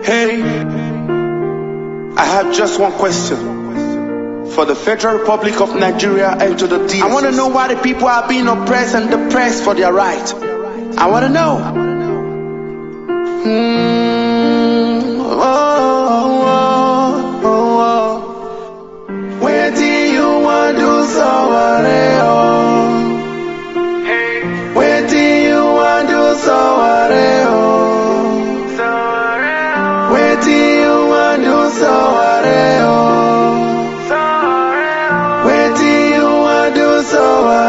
Hey, I have just one question for the Federal Republic of Nigeria and to the DSS. I want to know why the people are being oppressed and depressed for their right. I want to know. Where do you want to Sowore? Where do you want to Sowore? Where do you want to Sowore? Where do you want to Sowore?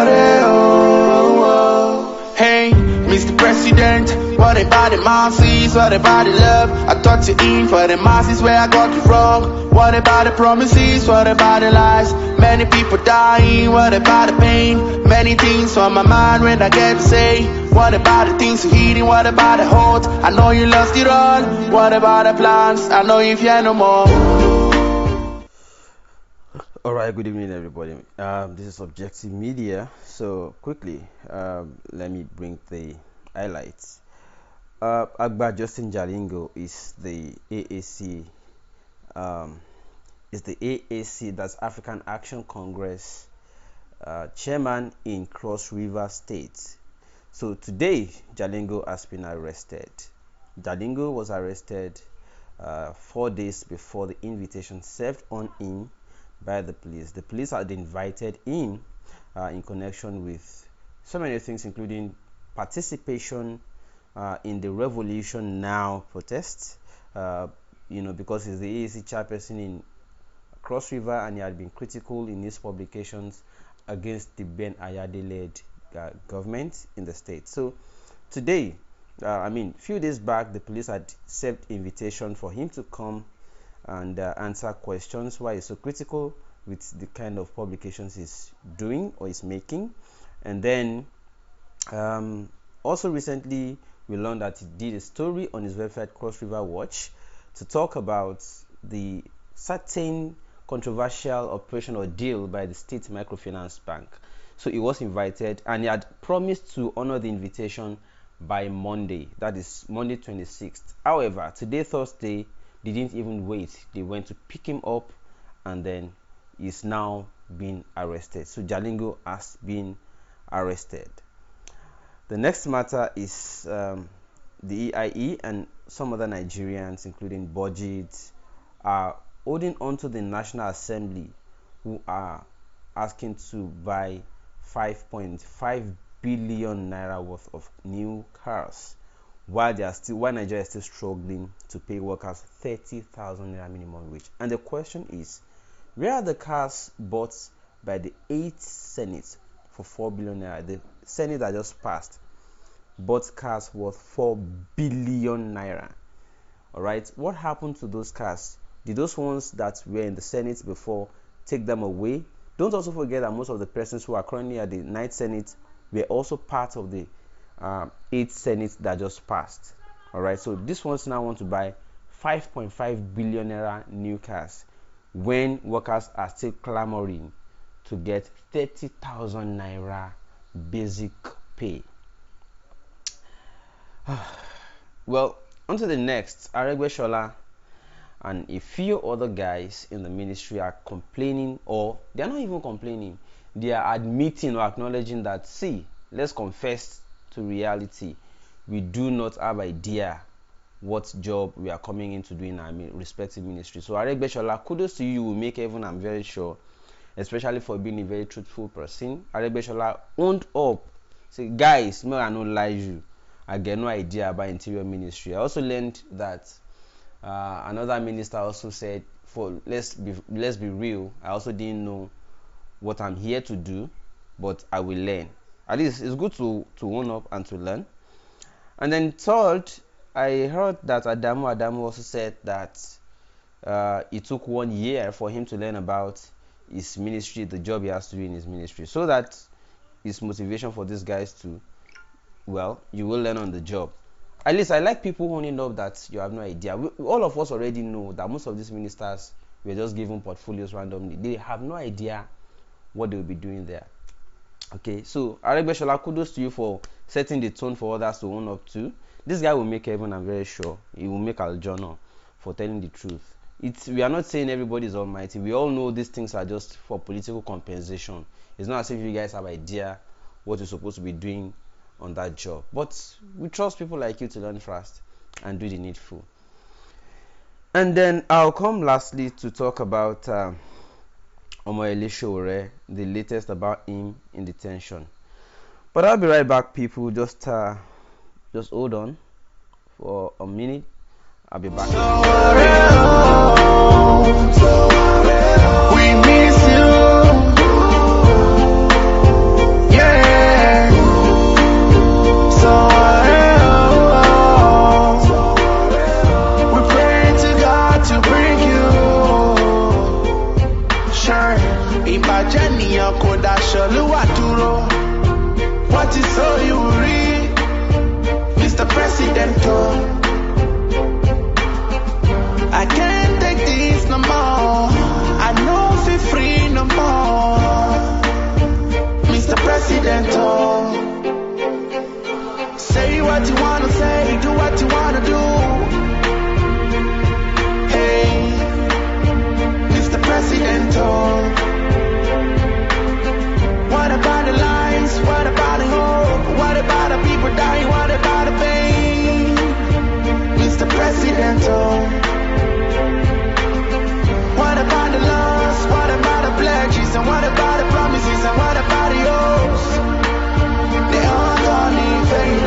Hey, Mr. President, what about the masses? What about the love? I thought you in for the masses where I got it wrong. What about the promises? What about the lies? Many people dying. What about the pain? Many things on my mind when I get to say. What about the things you're eating? What about the hopes? I know you lost it all. What about the plans? I know you fear no more. Alright, good evening everybody. This is Objective Media. So quickly, let me bring the highlights. Aregbe Justin Jalingo is the AAC that's African Action Congress chairman in Cross River State. So today Jalingo has been arrested. Jalingo was arrested 4 days before the invitation served on him by the police. The police had invited him in connection with so many things, including participation in the Revolution Now protest, because he's the AAC chairperson in Cross River and he had been critical in his publications against the Ben Ayade-led government in the state. So today, few days back, the police had served invitation for him to come and answer questions why he's so critical with the kind of publications he's doing or is making. And then also recently we learned that he did a story on his website Cross River Watch to talk about the certain controversial operation or deal by the State Microfinance Bank. So he was invited and he had promised to honor the invitation by Monday, that is Monday 26th. However, today Thursday, they didn't even wait. They went to pick him up and then he's now being arrested. So Jalingo has been arrested. The next matter is the EIE and some other Nigerians, including budgets, are holding on to the National Assembly, who are asking to buy 5.5 billion naira worth of new cars, while Nigeria is still struggling to pay workers 30,000 naira minimum wage. And the question is, where are the cars bought by the 8th Senate for 4 billion naira? The Senate that just passed bought cars worth 4 billion naira. All right, what happened to those cars? Did those ones that were in the Senate before take them away? Don't also forget that most of the persons who are currently at the 9th Senate were also part of the 8th Senate that just passed. All right, so these ones now want to buy 5.5 billion naira new cars when workers are still clamoring to get 30,000 naira basic pay. Well, on to the next. Aregbesola and a few other guys in the ministry are complaining, or they are not even complaining, they are admitting or acknowledging that, see, let's confess to reality, we do not have idea what job we are coming into doing in our respective ministry. So Aregbesola, kudos to you, you will make heaven, I'm very sure, especially for being a very truthful person. Aregbesola owned up, say, guys, no, I don't lie you, I get no idea about interior ministry. I also learned that another minister also said, for let's be real, I also didn't know what I'm here to do, but I will learn. At least it's good to own up and to learn. And then third, I heard that Adamu also said that it took 1 year for him to learn about his ministry, the job he has to do in his ministry, so that is motivation for these guys to, well, you will learn on the job. At least I like people owning up that you have no idea. All of us already know that most of these ministers were just given portfolios randomly. They have no idea what they will be doing there. Okay, so Aregbesola, kudos to you for setting the tone for others to own up to. This guy will make heaven, I'm very sure. He will make Aljono. for telling the truth. We are not saying everybody is almighty. We all know these things are just for political compensation. It's not as if you guys have idea what you're supposed to be doing on that job. But we trust people like you to learn fast and do the needful. And then I'll come lastly to talk about Sowore, the latest about him in detention. But I'll be right back, people. Just hold on for a minute. I'll be back. We miss you. Yeah. We pray to God to bring you. Sure. Ibajaniya koda sholuwa duro. What is so you read, Mr. President? I can't take this no more. I know feel free no more, Mr. President. Say what you wanna say, do what you wanna do. Hey, Mr. President. What about the lies? What about the hope? What about the people dying? What about the pain, Mr. President? What about the loss? What about the pledges? And what about the promises? And what about the oaths? They all gone in vain.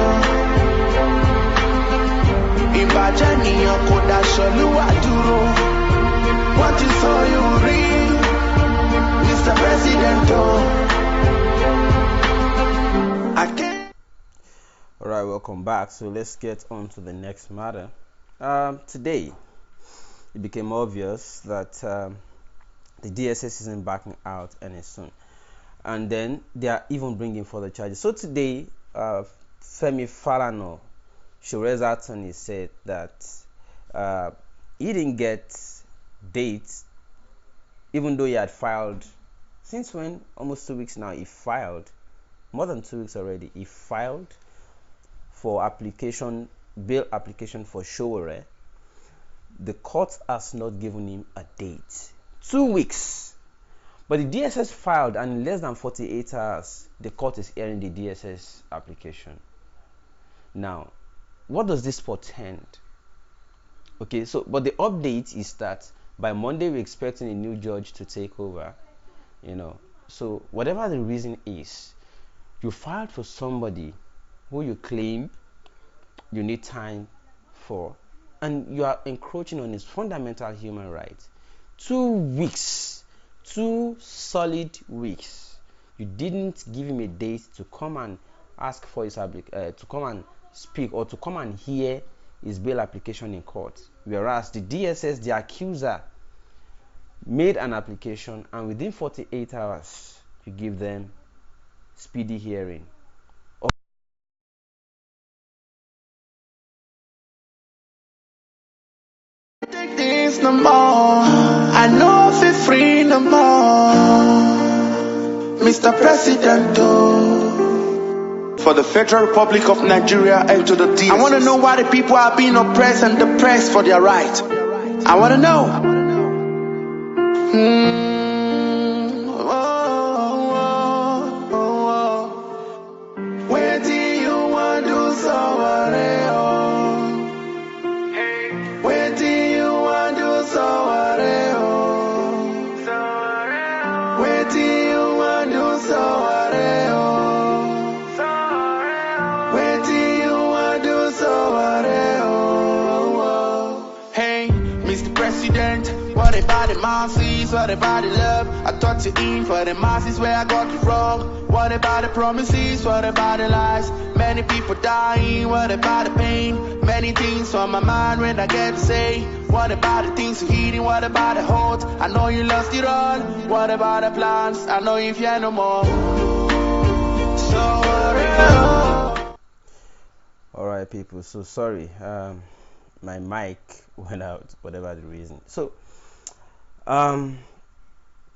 Ibajani Koda Sholuwa Duro. What you saw you read, Mr. President. I can't. Alright, welcome back. So let's get on to the next matter. Today it became obvious that the DSS isn't backing out any soon, and then they are even bringing further charges. So today, Femi Falana, Showore's attorney, said that he didn't get dates, even though he had filed since when? Almost 2 weeks now. He filed more than 2 weeks already. He filed for bail application for Sowore. The court has not given him a date. 2 weeks. But the DSS filed, and in less than 48 hours, the court is hearing the DSS application. Now, what does this portend? Okay, so, but the update is that by Monday, we're expecting a new judge to take over. So whatever the reason is, you filed for somebody who you claim you need time for, and you are encroaching on his fundamental human rights. 2 weeks, 2 solid weeks. You didn't give him a date to come and ask for his to come and speak or to come and hear his bail application in court. Whereas the DSS, the accuser, made an application, and within 48 hours, you give them speedy hearing. Take this no more. I know feel free no more, Mr. President. For the Federal Republic of Nigeria and to the DSS. I want to know why the people are being oppressed and depressed for their right. I want to know. Where do you want to Sowore? Where do you want to Sowore? Where do you want to Sowore? Where do you want to Sowore? Hey, Mr. President, what about the masses? What about the love? I thought you in for the masses where I got it wrong. What about the promises? What about the lies? Many people dying. What about the pain? Many things on my mind when I get to say. What about the things you're eating? What about the hope? I know you lost it all. What about the plans? I know you fear no more. Alright, people, so sorry, my mic went out, whatever the reason. So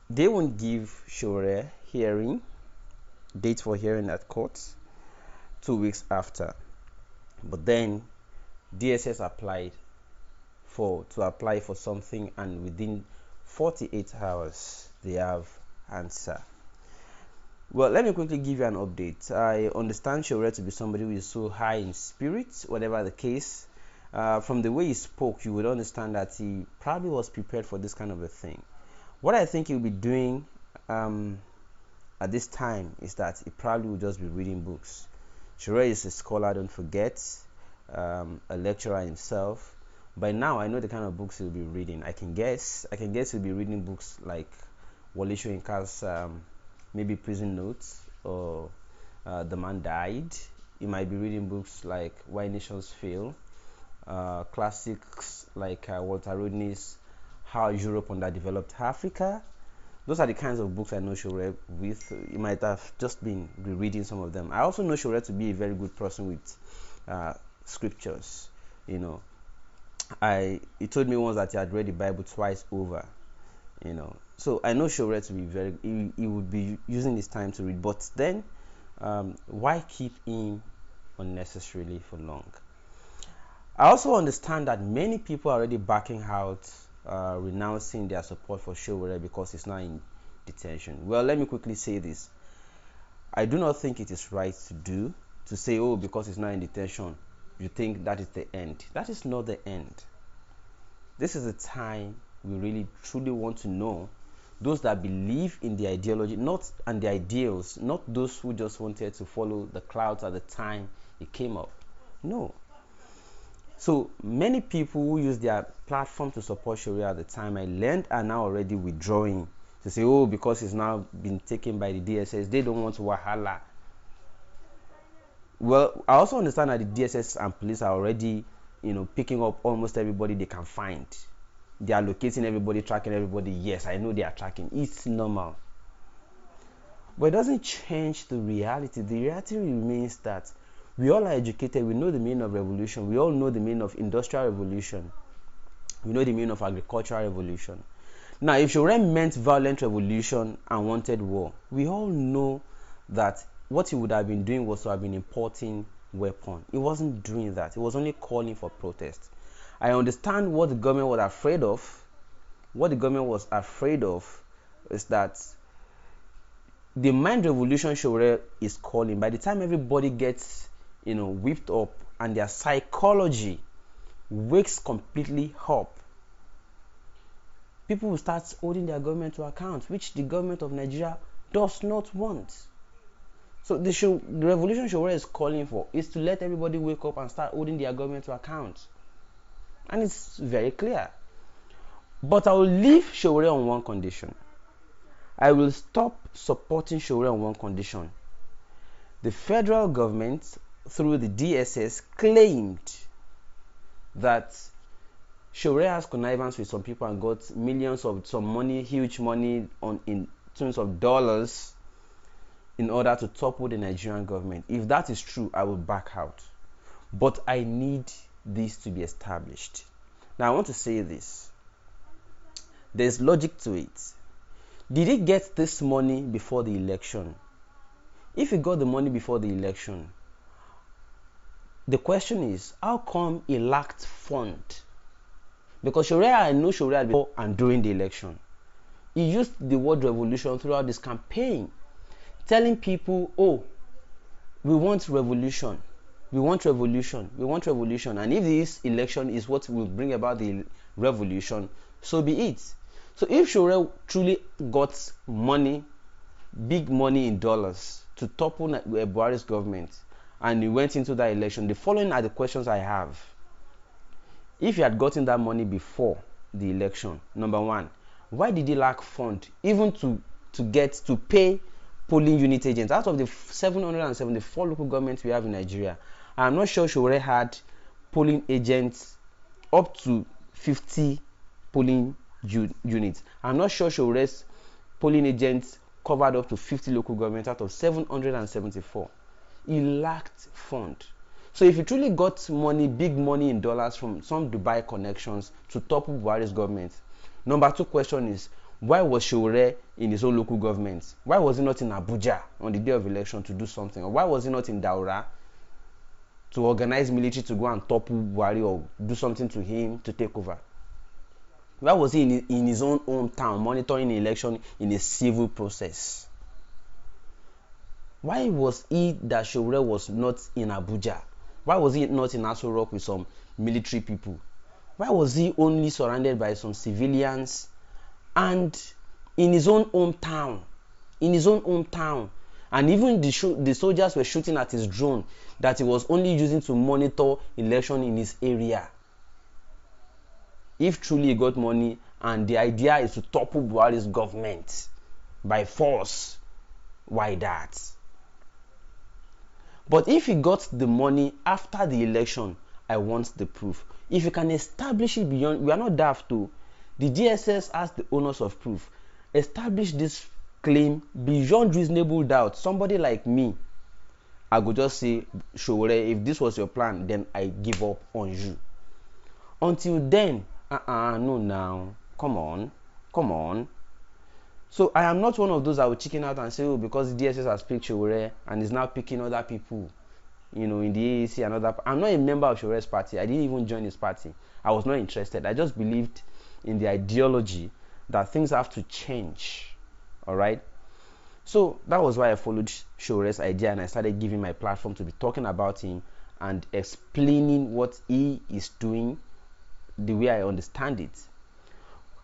they won't give Sowore date for hearing at court 2 weeks after, but then DSS applied to apply for something, and within 48 hours they have answer. Well, let me quickly give you an update. I understand Sowore to be somebody who is so high in spirit, whatever the case. From the way he spoke, you would understand that he probably was prepared for this kind of a thing. What I think he'll be doing at this time is that he probably will just be reading books. Sowore is a scholar, don't forget, a lecturer himself. By now, I know the kind of books he'll be reading. I can guess he'll be reading books like Wole Soyinka's maybe Prison Notes, or The Man Died. You might be reading books like Why Nations Fail, classics like Walter Rodney's How Europe Underdeveloped Africa. Those are the kinds of books I know Sowore with. You might have just been rereading some of them. I also know Sowore to be a very good person with scriptures. You know, he told me once that he had read the Bible twice over. You know, so I know Sowore to be he would be using his time to read, but then why keep him unnecessarily for long? I also understand that many people are already backing out, renouncing their support for Sowore because he's now in detention. Well, let me quickly say this. I do not think it is right to say, oh, because he's now in detention, you think that is the end. That is not the end. This is the time we really truly want to know those that believe in the ideology, and the ideals, not those who just wanted to follow the clouds at the time it came up. No. So many people who use their platform to support Sowore at the time I learned are now already withdrawing to say, oh, because he's now been taken by the DSS, they don't want wahala. Well, I also understand that the DSS and police are already, picking up almost everybody they can find. They are locating everybody, tracking everybody. Yes, I know they are tracking. It's normal. But it doesn't change the reality. The reality remains that we all are educated. We know the meaning of revolution. We all know the meaning of industrial revolution. We know the meaning of agricultural revolution. Now, if Sowore meant violent revolution and wanted war, we all know that what he would have been doing was to have been importing weapons. He wasn't doing that. He was only calling for protest. I understand what the government was afraid of. What the government was afraid of is that the mind revolution Sowore is calling, by the time everybody gets, whipped up and their psychology wakes completely up, people will start holding their government to account, which the government of Nigeria does not want. So the revolution Sowore is calling for is to let everybody wake up and start holding their government to account. And it's very clear. But I will leave Sowore on one condition. I will stop supporting Sowore on one condition. The federal government, through the DSS, claimed that Sowore has connivance with some people and got millions of some money, huge money in terms of dollars, in order to topple the Nigerian government. If that is true, I will back out. But I need this to be established. Now, I want to say this. There's logic to it. Did he get this money before the election? If he got the money before the election, the question is, how come he lacked fund? Because I know Sowore before and during the election. He used the word revolution throughout this campaign, telling people, oh, we want revolution. We want revolution. We want revolution. And if this election is what will bring about the revolution, so be it. So if Sowore truly got money, big money in dollars, to topple Buhari's government, and he went into that election, the following are the questions I have. If he had gotten that money before the election, number one, why did he lack fund even to pay polling unit agents? Out of the 774 local governments we have in Nigeria, I'm not sure Sowore had polling agents up to 50 polling units. I'm not sure Sowore's polling agents covered up to 50 local governments out of 774. He lacked fund. So if he truly got money, big money in dollars from some Dubai connections to topple Buhari's government, number two question is, why was Sowore in his own local government? Why was he not in Abuja on the day of election to do something? Or why was he not in Daura to organize military to go and topple Buhari or do something to him to take over? Why was he in his own hometown monitoring the election in a civil process? Why was he that Sowore was not in Abuja? Why was he not in Aso Rock with some military people? Why was he only surrounded by some civilians and in his own hometown? In his own hometown. And even the soldiers were shooting at his drone that he was only using to monitor election in his area. If truly he got money and the idea is to topple Buhari's government by force, why that? But if he got the money after the election, I want the proof. If you can establish it beyond, we are not daft to. The DSS asked the owners of proof, establish this claim beyond reasonable doubt. Somebody like me, I could just say, Sowore, if this was your plan, then I give up on you. Until then, no now. Come on. So I am not one of those that will chicken out and say, oh, because the DSS has picked Sowore and is now picking other people, in the AAC and other. I'm not a member of Showore's party. I didn't even join his party. I was not interested. I just believed in the ideology that things have to change. All right. So that was why I followed Showore's idea and I started giving my platform to be talking about him and explaining what he is doing the way I understand it.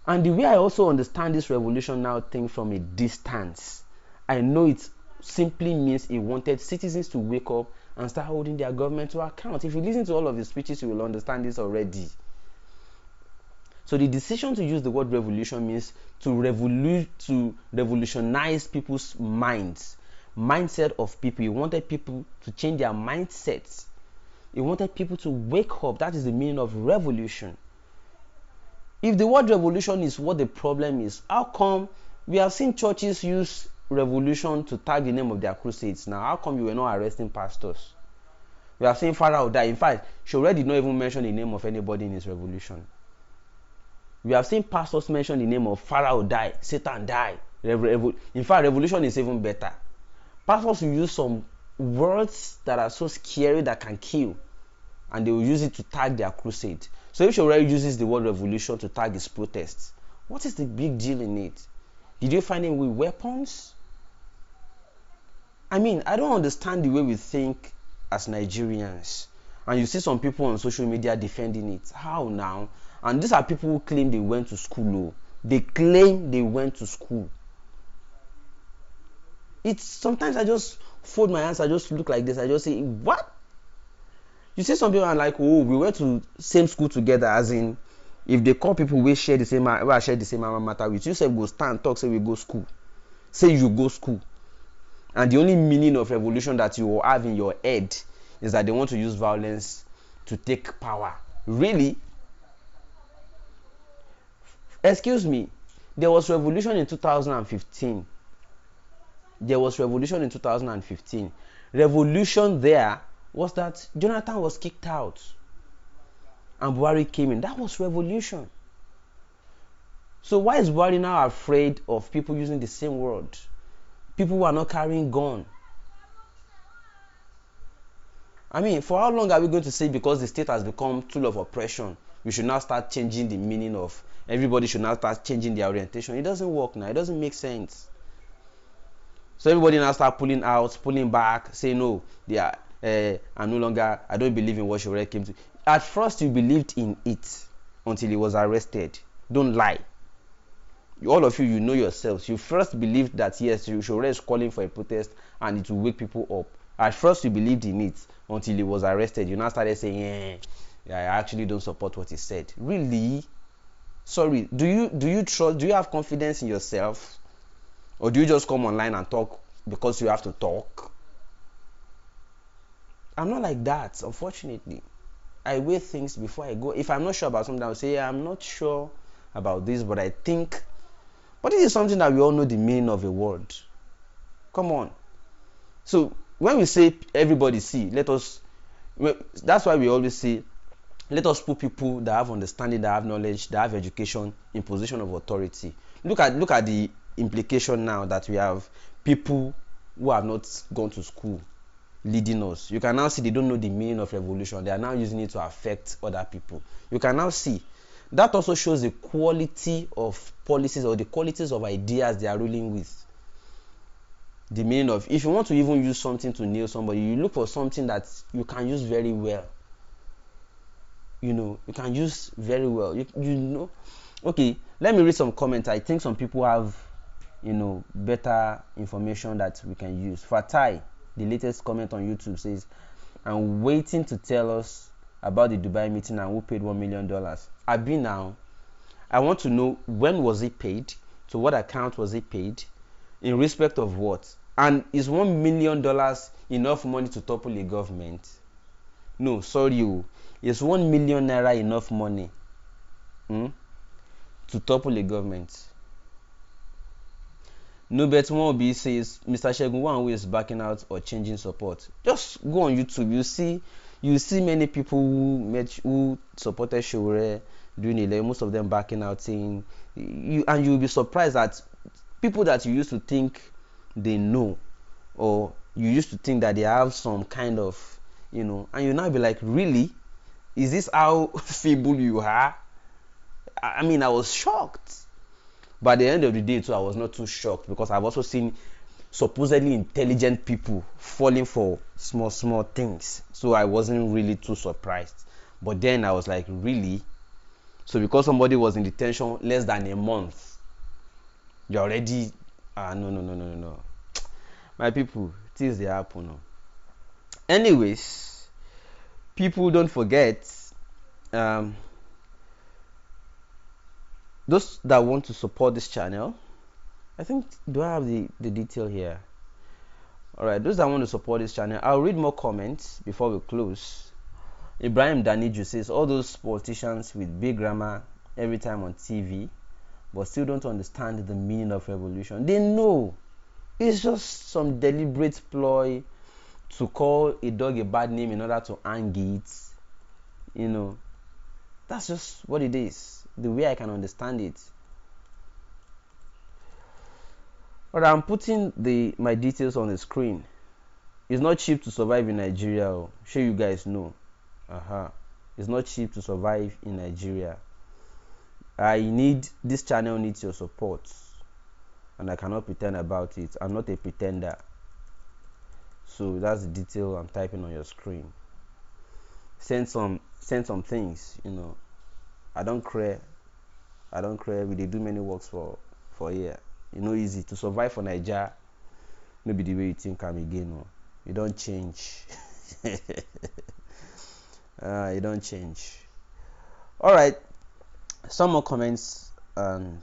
And the way I also understand this revolution now thing from a distance, I know it simply means he wanted citizens to wake up and start holding their government to account. If you listen to all of his speeches, you will understand this already. So the decision to use the word revolution means to revolutionize people's mindset of people. He wanted people to change their mindsets. He wanted people to wake up. That is the meaning of revolution. If the word revolution is what the problem is, how come we have seen churches use revolution to tag the name of their crusades now? How come you were not arresting pastors? We have seen Pharaoh die. In fact, Sowore did not even mention the name of anybody in his revolution. We have seen pastors mention the name of Pharaoh die, Satan die. In fact, revolution is even better. Pastors will use some words that are so scary that can kill, and they will use it to tag their crusade. So if Sowore uses the word revolution to tag his protests, what is the big deal in it? Did you find him with weapons? I mean, I don't understand the way we think as Nigerians. And you see some people on social media defending it. How now? And these are people who claim they went to school. Oh. They claim they went to school. It's sometimes I just fold my hands, I just look like this, I just say, what? You see some people are like, oh, we went to same school together, as in, if they call people we share the same alma matter with, you say go stand talk, say we go school. Say you go school. And the only meaning of revolution that you will have in your head is that they want to use violence to take power. Really? Excuse me. There was revolution in 2015. Revolution there was that Jonathan was kicked out and Buhari came in. That was revolution. So why is Buhari now afraid of people using the same word? People who are not carrying gun. I mean, for how long are we going to say because the state has become tool of oppression, we should now start changing the meaning of, everybody should now start changing their orientation? It doesn't work now. It doesn't make sense. So everybody now start pulling back, say no, they are, I don't believe in what Sowore came to. At first you believed in it until he was arrested. Don't lie. All of you, you know yourselves. You first believed that yes, Sowore is calling for a protest and it will wake people up. At first you believed in it until he was arrested. You now started saying, I actually don't support what he said. Really? Sorry, do you trust, do you have confidence in yourself? Or do you just come online and talk because you have to talk? I'm not like that, unfortunately. I weigh things before I go. If I'm not sure about something, I'll say, I'm not sure about this, but I think. But this is something that we all know the meaning of a word. Come on. So when we say everybody see, that's why we always say, let us put people that have understanding, that have knowledge, that have education in position of authority. Look at the implication now that we have people who have not gone to school leading us. You can now see they don't know the meaning of revolution. They are now using it to affect other people. You can now see that also shows the quality of policies or the qualities of ideas they are ruling with. The meaning of, if you want to even use something to nail somebody, you look for something that you can use very well. You can use very well. You know. Okay, let me read some comments. I think some people have, better information that we can use. Fatai, the latest comment on YouTube, says, I'm waiting to tell us about the Dubai meeting and who paid $1 million. Abi, now, I want to know, when was it paid? To what account was it paid? In respect of what? And is $1 million enough money to topple a government? No, sorry. Is 1 million naira enough money to topple a government? No, but Mobi says Mr. Shegun Wanwe is backing out or changing support. Just go on YouTube. You see many people who supported Sowore during the election, most of them backing out, saying and you'll be surprised that people that you used to think they know, or you used to think that they have some kind of, and you now be like, really? Is this how feeble you are? I mean, I was shocked. But at the end of the day too, I was not too shocked, because I've also seen supposedly intelligent people falling for small things. So I wasn't really too surprised. But then I was like, really? So because somebody was in detention less than a month, you're already no. My people, things they happen. No. Anyways, people, don't forget, those that want to support this channel, I think, do I have the detail here? Alright, those that want to support this channel, I'll read more comments before we close. Ibrahim Daniju says, all those politicians with big grammar every time on TV, but still don't understand the meaning of revolution. They know. It's just some deliberate ploy to call a dog a bad name in order to hang it. That's just what it is, the way I can understand it. But I'm putting my details on the screen. It's not cheap to survive in Nigeria. I'm sure you guys know. It's not cheap to survive in Nigeria. This channel needs your support, and I cannot pretend about it. I'm not a pretender. So that's the detail I'm typing on your screen. Send some things. I don't care. We do many works for a year. Easy to survive for Nigeria. Maybe the way you think I'm again. No. You don't change. You don't change. All right. Some more comments, and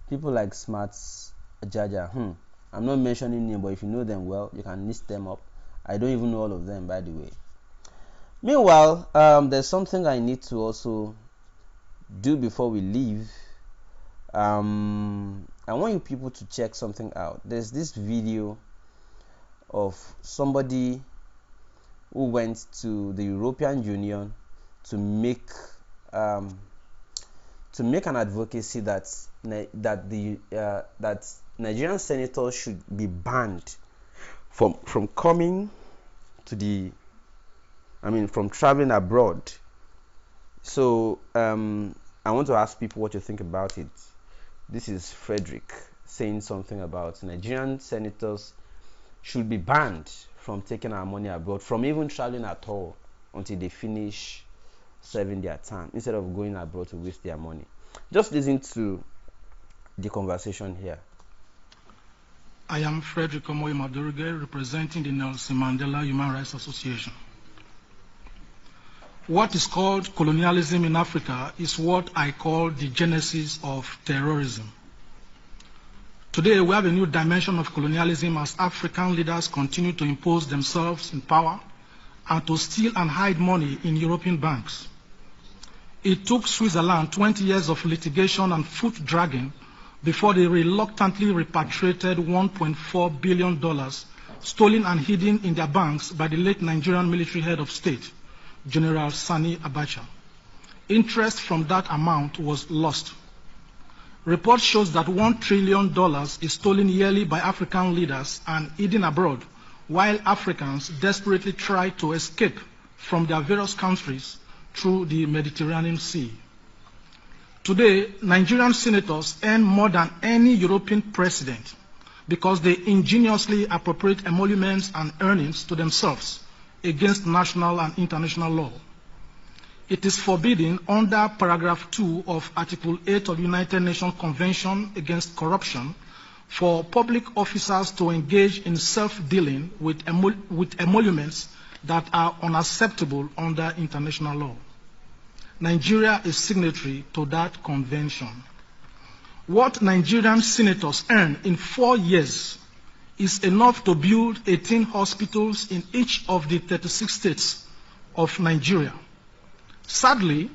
people like Smarts Jaja. I'm not mentioning them, but if you know them well, you can list them up. I don't even know all of them, by the way. Meanwhile, there's something I need to also do before we leave. I want you people to check something out. There's this video of somebody who went to the European Union to make an advocacy that Nigerian senators should be banned from coming to from traveling abroad. So I want to ask people what you think about it. This is Frederick saying something about Nigerian senators should be banned from taking our money abroad, from even traveling at all until they finish serving their time, instead of going abroad to waste their money. Just listen to the conversation here. I am Frederick Omoyi Madurige, representing the Nelson Mandela Human Rights Association. What is called colonialism in Africa is what I call the genesis of terrorism. Today, we have a new dimension of colonialism as African leaders continue to impose themselves in power and to steal and hide money in European banks. It took Switzerland 20 years of litigation and foot dragging before they reluctantly repatriated $1.4 billion stolen and hidden in their banks by the late Nigerian military head of state, General Sani Abacha. Interest from that amount was lost. Report shows that $1 trillion is stolen yearly by African leaders and hidden abroad, while Africans desperately try to escape from their various countries through the Mediterranean Sea. Today, Nigerian senators earn more than any European president because they ingeniously appropriate emoluments and earnings to themselves against national and international law. It is forbidden under paragraph 2 of Article 8 of United Nations Convention Against Corruption for public officers to engage in self-dealing with emoluments that are unacceptable under international law. Nigeria is signatory to that convention. What Nigerian senators earn in 4 years is enough to build 18 hospitals in each of the 36 states of Nigeria. Sadly,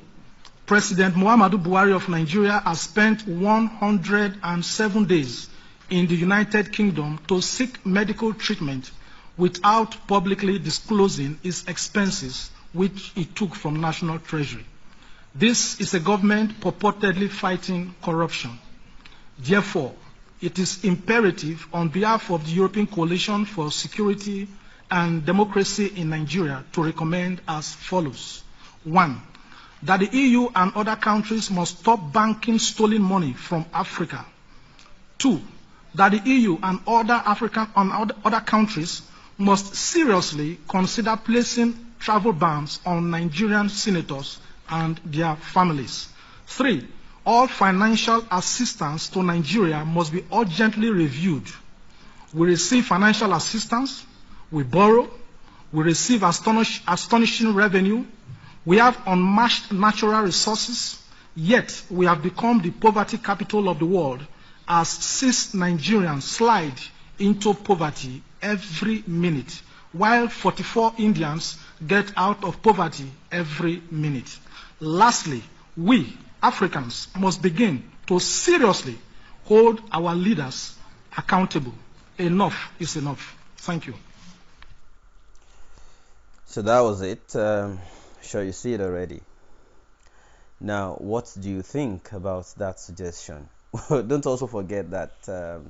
President Muhammadu Buhari of Nigeria has spent 107 days in the United Kingdom to seek medical treatment without publicly disclosing his expenses, which he took from National Treasury. This is a government purportedly fighting corruption. Therefore, it is imperative on behalf of the European Coalition for Security and Democracy in Nigeria to recommend as follows. 1. That the EU and other countries must stop banking stolen money from Africa. 2. That the EU and other countries must seriously consider placing travel bans on Nigerian senators and their families. 3. All financial assistance to Nigeria must be urgently reviewed. We receive financial assistance, we borrow, we receive astonishing revenue, we have unmatched natural resources, yet we have become the poverty capital of the world as 6 Nigerians slide into poverty every minute, while 44 Indians get out of poverty every minute. Lastly, we, Africans, must begin to seriously hold our leaders accountable. Enough is enough. Thank you. So that was it. Sure, you see it already. Now, what do you think about that suggestion? Don't also forget that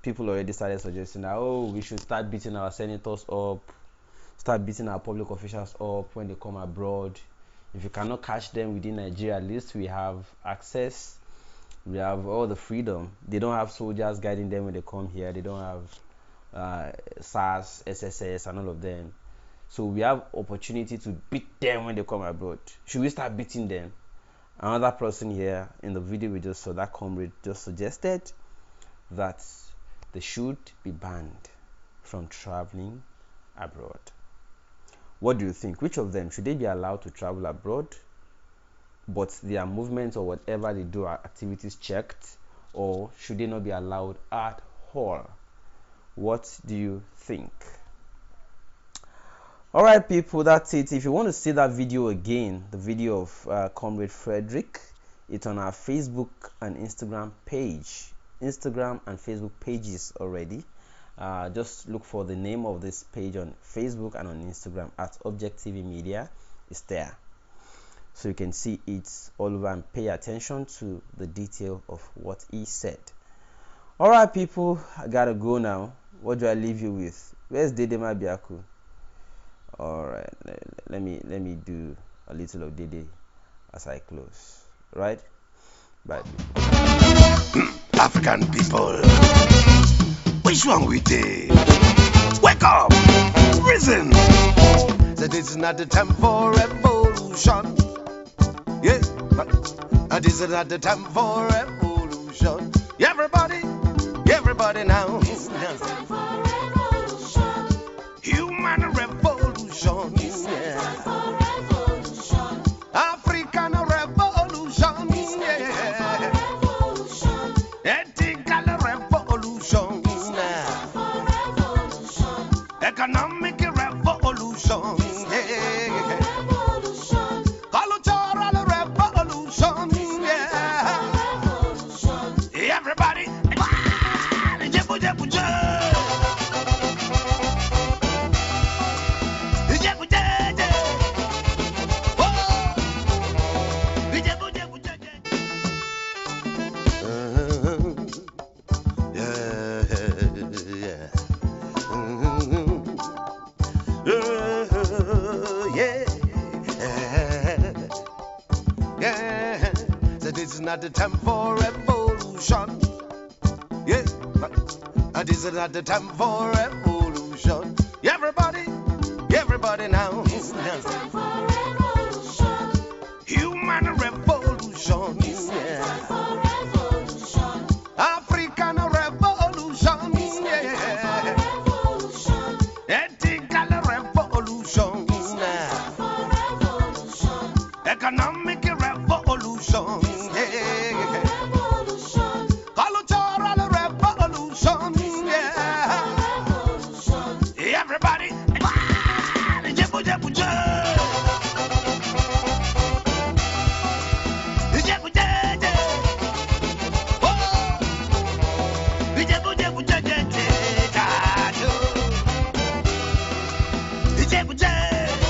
people already started suggesting that, oh, we should start beating our senators up, start beating our public officials up when they come abroad. If you cannot catch them within Nigeria, at least we have access, we have all the freedom. They don't have soldiers guiding them when they come here. They don't have SARS, SSS, and all of them. So we have opportunity to beat them when they come abroad. Should we start beating them? Another person here in the video we just saw, that comrade just suggested that they should be banned from traveling abroad. What do you think? Which of them? Should they be allowed to travel abroad, but their movements or whatever they do are activities checked, or should they not be allowed at all? What do you think? Alright people, that's it. If you want to see that video again, the video of Comrade Frederick, it's on our Facebook and Instagram page. Instagram and Facebook pages already. Just look for the name of this page on Facebook and on Instagram at Object TV Media. It's there. So you can see it all over and pay attention to the detail of what he said. Alright people, I gotta go now. What do I leave you with? Where's Dede Mabiaku? Alright, let me do a little of Dede as I close. Right? Bye. African people, which one we take? Wake up, reason. That it's not the time for revolution. Yeah, that is not the time for revolution. Everybody now. It's not time for revolution. Human revolution. It's not time for revolution. African revolution. It's not time for revolution. Ethical revolution. It's not time for revolution. Economic revolution. It's not time for revolution. Cultural revolution. It's not time for revolution. Everybody. Jebu, jebu, jebu. not the time for revolution. Yeah, this is not the time for revolution. Everybody now. It's not the time for revolution. Human revolution. It's not the time for revolution. African revolution. It's not the time for revolution. Ethical revolution. It's not the time for revolution. Economic revolution. Revolution. Cultural revolution. Revolution. Everybody. Jebu, jebu, jebu. Jebu, jebu. Oh. Jebu, jebu, jebu, jebu. Jebu, jebu.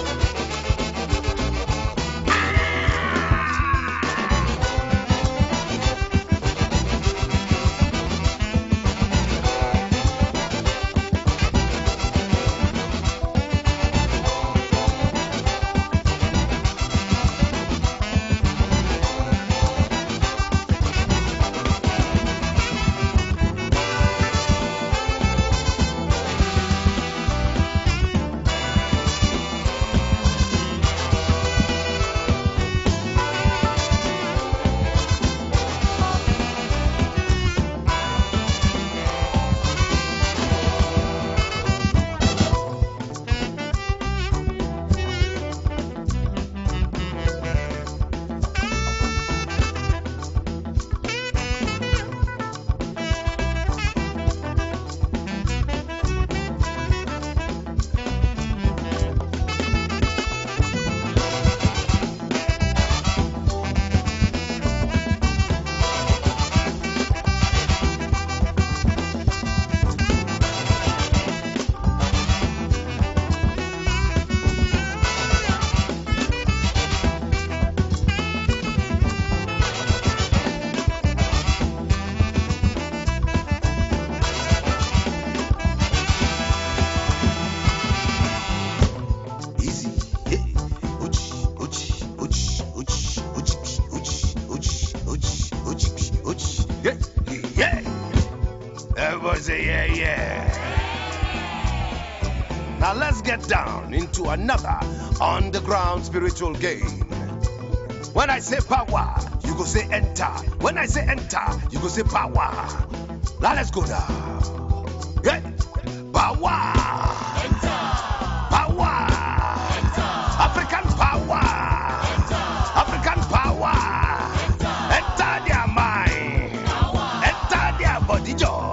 Everybody say yeah. Now let's get down into another underground spiritual game. When I say power, you go say enter. When I say enter, you go say power. Now let's go down. Yeah. Power. Enter. Power. Enter. African power. Enter. African power. Enter. Enter their mind. Power. Enter their body joy.